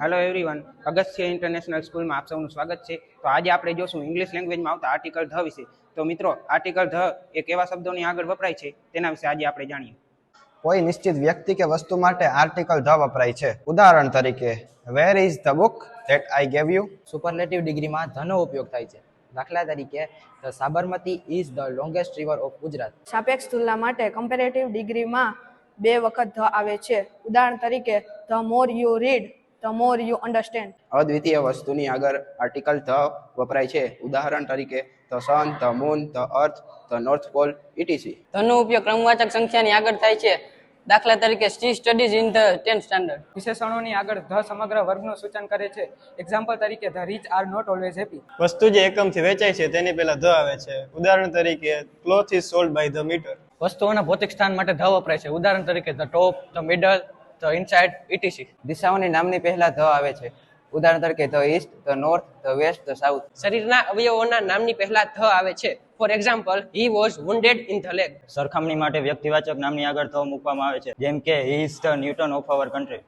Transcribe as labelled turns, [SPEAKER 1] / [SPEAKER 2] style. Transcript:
[SPEAKER 1] Hello everyone, Agastya international સ્કૂલમાં આપ સૌનું સ્વાગત છે. તો આજે આપણે જોશું ઇંગ્લિશ લેંગ્વેજમાં આવતા આર્ટિકલ ધ વિશે. તો મિત્રો, આર્ટિકલ ધ એ કેવા શબ્દોની આગળ વપરાય છે તેના વિશે આજે આપણે જાણીએ.
[SPEAKER 2] કોઈ નિશ્ચિત વ્યક્તિ કે વસ્તુ માટે આર્ટિકલ ધ વપરાય છે. ઉદાહરણ તરીકે, where is the book that I gave you.
[SPEAKER 3] Superlative ડિગ્રીમાં ધનો ઉપયોગ થાય છે. દાખલા તરીકે, the Sabarmati is the longest river of Gujarat.
[SPEAKER 4] સાપેક્ષ તુલના માટે કમ્પેરેટિવ ડિગ્રીમાં 2 વખત ધ આવે છે. ઉદાહરણ તરીકે, the more you read the more you understand.
[SPEAKER 5] અદ્વિતીય વસ્તુની આગળ આર્ટિકલ ધ વપરાય છે. ઉદાહરણ તરીકે, the sun, the moon, the earth, the north pole, etc.
[SPEAKER 6] ધનો ઉપયોગ ક્રમવાચક સંખ્યાની આગળ થાય છે. દાખલા તરીકે, she studies in the 10th standard.
[SPEAKER 7] વિશેષણોની આગળ ધ સમગ્ર વર્ગનું સૂચન કરે છે. એક્ઝામ્પલ તરીકે, the rich are not always happy.
[SPEAKER 8] વસ્તુ જે એકમથી વેચાય છે તેની પહેલા ધ આવે છે. ઉદાહરણ તરીકે, cloth is sold by the metre.
[SPEAKER 7] વસ્તુઓના ભૌતિક સ્થાન માટે ધ વપરાય છે. ઉદાહરણ તરીકે, the top, the middle, the inside, etc.
[SPEAKER 3] દિશાઓની નામની પહેલા ધ આવે છે. ઉદાહરણ તરીકે, the east, the north, the west, the south.
[SPEAKER 6] શરીરના અવયવોના નામની પહેલા ધ આવે છે. For example, he was wounded in the leg.
[SPEAKER 9] સરખામણી માટે વ્યક્તિવાચક નામની આગળ ધ મૂકવામાં આવે છે. જેમ કે he is the newton of our country.